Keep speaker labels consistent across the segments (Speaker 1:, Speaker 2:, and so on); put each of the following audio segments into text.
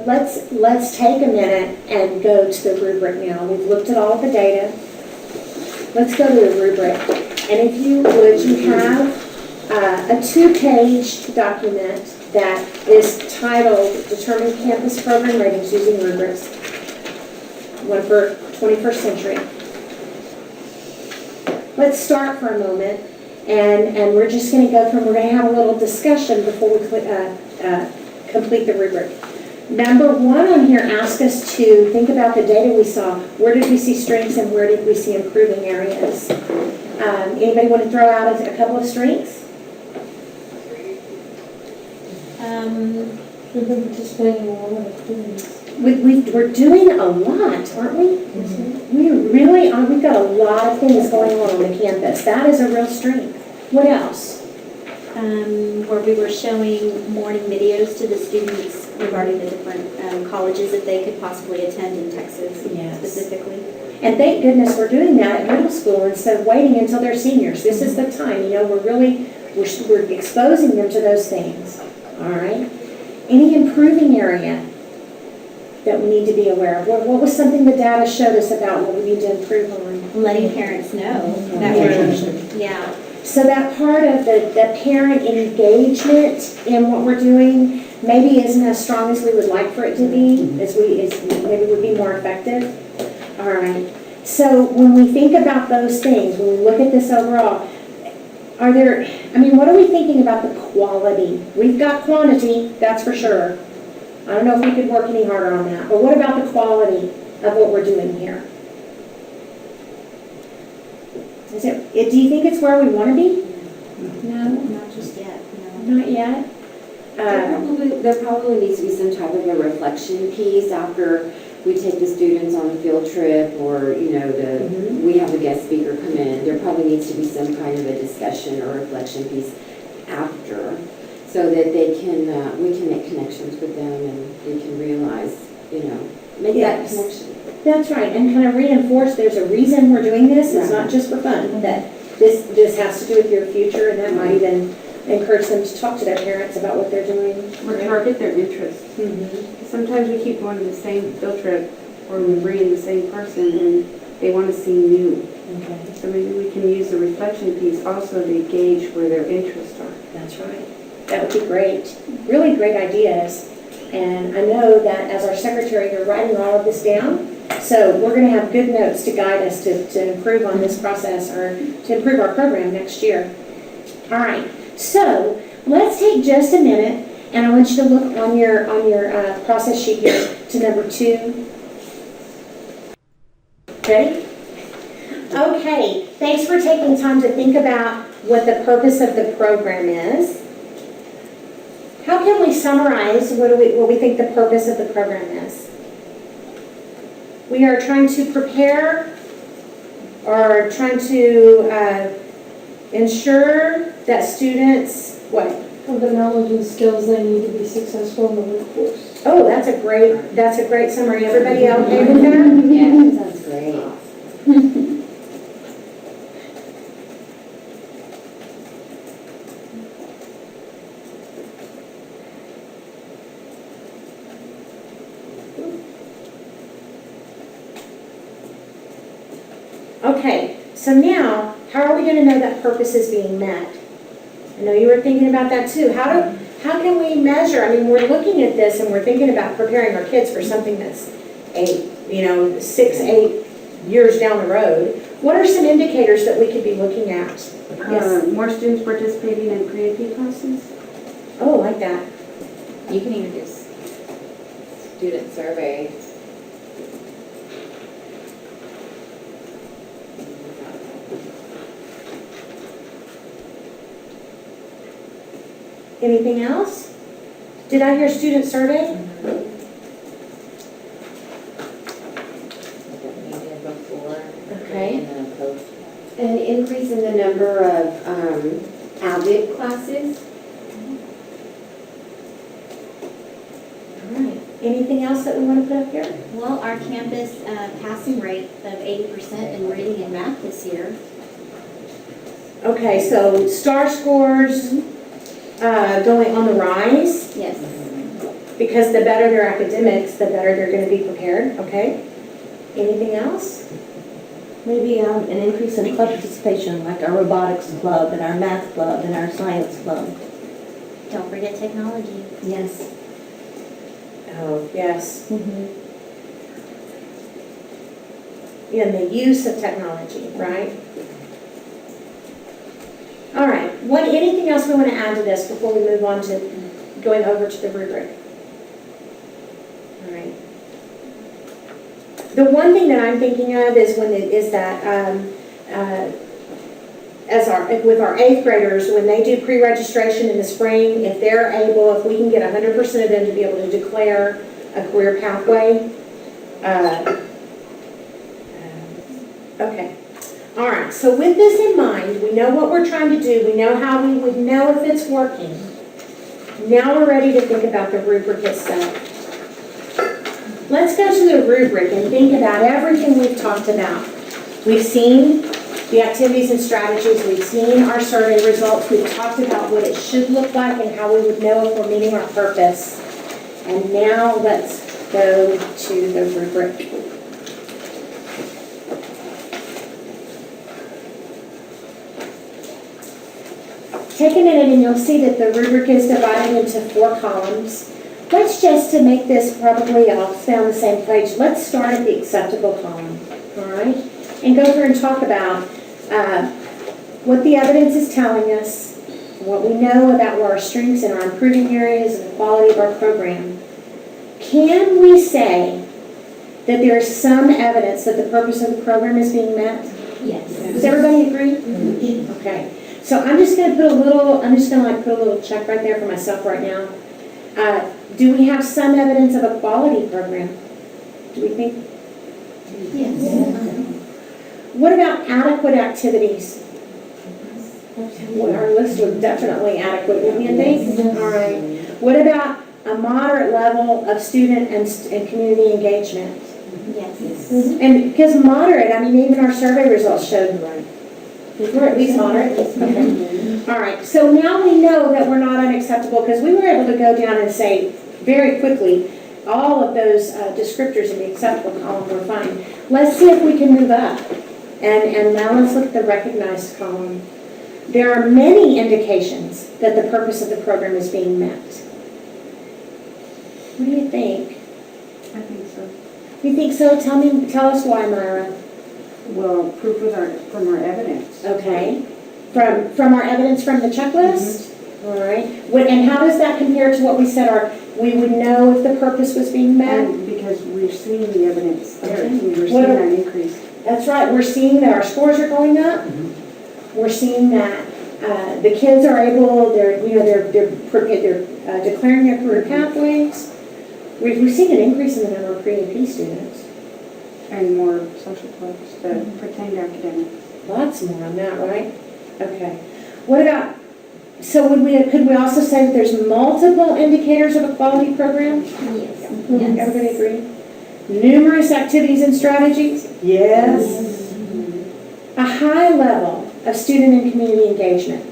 Speaker 1: let's take a minute and go to the rubric now. We've looked at all of the data. Let's go to the rubric. And if you would, you have a 2-page document that is titled Determine Campus Program Ratings Using Rubrics, one for 21st century. Let's start for a moment, and we're just going to go we're going to have a little discussion before we complete the rubric. Number 1 on here asks us to think about the data we saw. Where did we see strengths and where did we see improving areas? Anybody want to throw out a couple of strengths?
Speaker 2: We've been participating in a lot of activities.
Speaker 1: We're doing a lot, aren't we? Mm-hmm. We really are. We've got a lot of things going on the campus. That is a real strength. What else?
Speaker 3: Where we were showing morning videos to the students regarding the different colleges that they could possibly attend in Texas specifically.
Speaker 1: And thank goodness we're doing that at middle school instead of waiting until they're seniors. This is the time, we're exposing them to those things. All right. Any improving area that we need to be aware of? What was something the data showed us about what we need to improve on?
Speaker 3: Letting parents know that
Speaker 1: So that part of the parent engagement in what we're doing maybe isn't as strong as we would like for it to be, maybe would be more effective. All right. So when we think about those things, when we look at this overall, what are we thinking about the quality? We've got quantity, that's for sure. I don't know if we could work any harder on that, but what about the quality of what we're doing here? Do you think it's where we want to be?
Speaker 3: No, not just yet. No.
Speaker 1: Not yet?
Speaker 4: There probably needs to be some type of a reflection piece after we take the students on a field trip, or we have a guest speaker come in. There probably needs to be some kind of a discussion or reflection piece after, so that we can make connections with them and they can realize, make that connection.
Speaker 1: That's right, and kind of reinforce there's a reason we're doing this. It's not just for fun. That this has to do with your future, and that might even encourage them to talk to their parents about what they're doing.
Speaker 5: Or target their interests.
Speaker 1: Mm-hmm.
Speaker 5: Sometimes we keep going to the same field trip, or we bring in the same person, and they want to see new.
Speaker 1: Okay.
Speaker 5: So maybe we can use the reflection piece also to gauge where their interests are.
Speaker 1: That's right. That would be great. Really great ideas. And I know that as our secretary, you're writing all of this down. So we're going to have good notes to guide us to improve on this process, or to improve our program next year. All right. So let's take just a minute, and I want you to look on your process sheet here to number 2. Ready? Okay. Thanks for taking time to think about what the purpose of the program is. How can we summarize what we think the purpose of the program is? We are trying to prepare, or trying to ensure that students, what?
Speaker 2: Have the knowledge and skills they need to be successful in the workforce.
Speaker 1: Oh, that's a great summary. Everybody okay with that?
Speaker 4: Yeah, that sounds great.
Speaker 1: Okay, so now, how are we going to know that purpose is being met? I know you were thinking about that too. How can we measure? I mean, we're looking at this and we're thinking about preparing our kids for something that's 6, 8 years down the road. What are some indicators that we could be looking at? Yes.
Speaker 5: More students participating in pre-AP classes.
Speaker 1: Oh, like that.
Speaker 6: You can even do student surveys.
Speaker 1: Anything else? Did I hear student survey?
Speaker 6: Maybe before.
Speaker 1: Okay.
Speaker 6: And then a post.
Speaker 4: An increase in the number of AVID classes.
Speaker 1: All right. Anything else that we want to put up here?
Speaker 3: Well, our campus passing rate of 80% in reading and math this year.
Speaker 1: Okay, so STAR scores going on the rise.
Speaker 3: Yes.
Speaker 1: because the better their academics, the better they're gonna be prepared, okay? Anything else?
Speaker 7: Maybe an increase in club participation, like our robotics club and our math club and our science club.
Speaker 3: Don't forget technology.
Speaker 7: Yes.
Speaker 1: Oh, yes. In the use of technology, right? All right, anything else we want to add to this before we move on to going over to the rubric? All right. The one thing that I'm thinking of is with our 8th graders, when they do pre-registration in the spring, if they're able, if we can get 100% of them to be able to declare a career pathway. Okay. All right, so with this in mind, we know what we're trying to do, we know how we would know if it's working. Now we're ready to think about the rubric itself. Let's go to the rubric and think about everything we've talked about. We've seen the activities and strategies, we've seen our survey results, we've talked about what it should look like and how we would know if we're meeting our purpose. And now let's go to the rubric. Take a minute and you'll see that the rubric is divided into 4 columns. Let's just, to make this probably all stay on the same page, let's start at the acceptable column, all right? And go through and talk about what the evidence is telling us, what we know about what our strengths and our improving areas and the quality of our program. Can we say that there is some evidence that the purpose of the program is being met?
Speaker 3: Yes.
Speaker 1: Does everybody agree? Okay. So I'm just going to put a little check right there for myself right now. Do we have some evidence of a quality program? Do we think?
Speaker 3: Yes.
Speaker 1: What about adequate activities? Well, our list was definitely adequate, wouldn't you think? All right. What about a moderate level of student and community engagement?
Speaker 3: Yes.
Speaker 1: And because moderate, I mean, even our survey results showed we're at least moderate. Okay. All right. So now we know that we're not unacceptable because we were able to go down and say very quickly all of those descriptors in the acceptable column were fine. Let's see if we can move up. And now let's look at the recognized column. There are many indications that the purpose of the program is being met. What do you think?
Speaker 5: I think so.
Speaker 1: You think so? Tell us why, Myra.
Speaker 5: Well, proof from our evidence.
Speaker 1: Okay. From our evidence from the checklist? All right. And how does that compare to what we said we would know if the purpose was being met?
Speaker 5: And because we're seeing the evidence there,
Speaker 1: Okay.
Speaker 5: we're seeing that increase.
Speaker 1: That's right. We're seeing that our scores are going up. We're seeing that the kids are able, they're declaring their career pathways. We're seeing an increase in the number of pre-AP students.
Speaker 5: And more social clubs that pertain to academics.
Speaker 1: Lots more on that, right? Okay. What about, so could we also say that there's multiple indicators of a quality program?
Speaker 3: Yes.
Speaker 1: Everybody agree? Numerous activities and strategies? Yes. A high level of student and community engagement?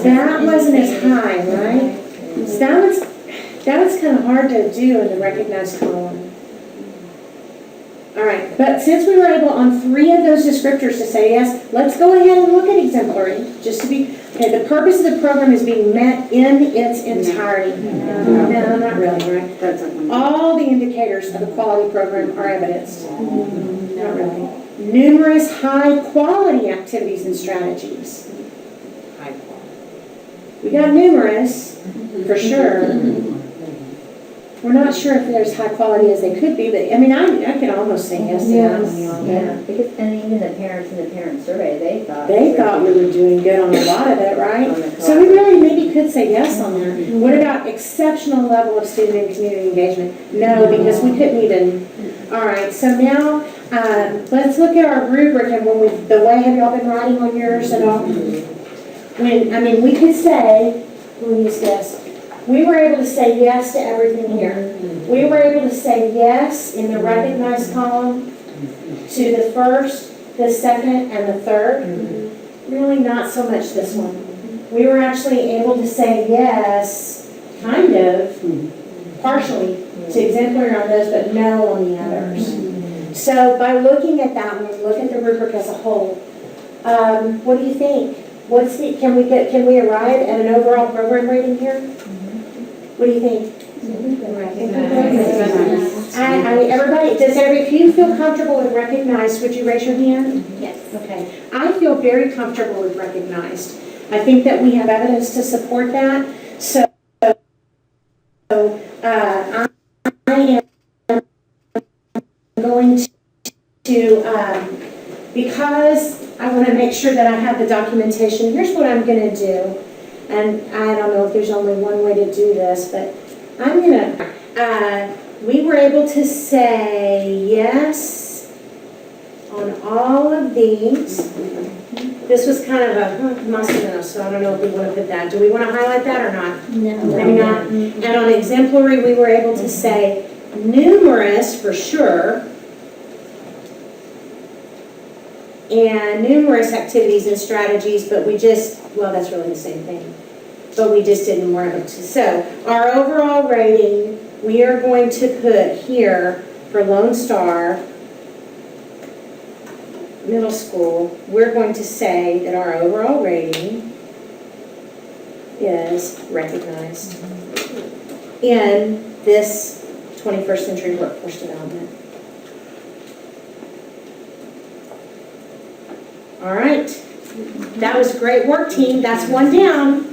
Speaker 1: That wasn't as high, right? So that was kind of hard to do in the recognized column. All right, but since we were able on 3 of those descriptors to say yes, let's go ahead and look at exemplary, just to be, okay, the purpose of the program is being met in its entirety. No, not really, right?
Speaker 5: That's a
Speaker 1: All the indicators of a quality program are evidenced. Not really. Numerous high-quality activities and strategies. We got numerous, for sure. We're not sure if they're as high quality as they could be, but I mean, I can almost say yes to that one.
Speaker 8: Yeah, because, and even the parents in the parent survey, they thought.
Speaker 1: They thought we were doing good on a lot of it, right? So we really maybe could say yes on that. What about exceptional level of student and community engagement? No, because we couldn't even. All right, so now let's look at our rubric and the way, have y'all been writing on yours at all? We could say, we'll use this. We were able to say yes to everything here. We were able to say yes in the recognized column to the first, the second, and the third. Really not so much this one. we were actually able to say yes, kind of, partially, to exemplary on those, but no on the others. So by looking at that, when we look at the rubric as a whole, what do you think? Can we arrive at an overall program rating here? What do you think? If you feel comfortable with recognized, would you raise your hand?
Speaker 3: Yes.
Speaker 1: Okay. I feel very comfortable with recognized. I think that we have evidence to support that. So I am going to, because I want to make sure that I have the documentation, here's what I'm going to do. And I don't know if there's only one way to do this, but I'm going to, we were able to say yes on all of these. This was kind of a must have, so I don't know if we want to put that. Do we want to highlight that or not?
Speaker 3: No.
Speaker 1: Maybe not. And on exemplary, we were able to say numerous for sure. And numerous activities and strategies, but we just, well, that's really the same thing. But we just didn't want to. So our overall rating, we are going to put here for Lone Star Middle School, we're going to say that our overall rating is recognized in this 21st century workforce development. All right, that was great work, team. That's one down.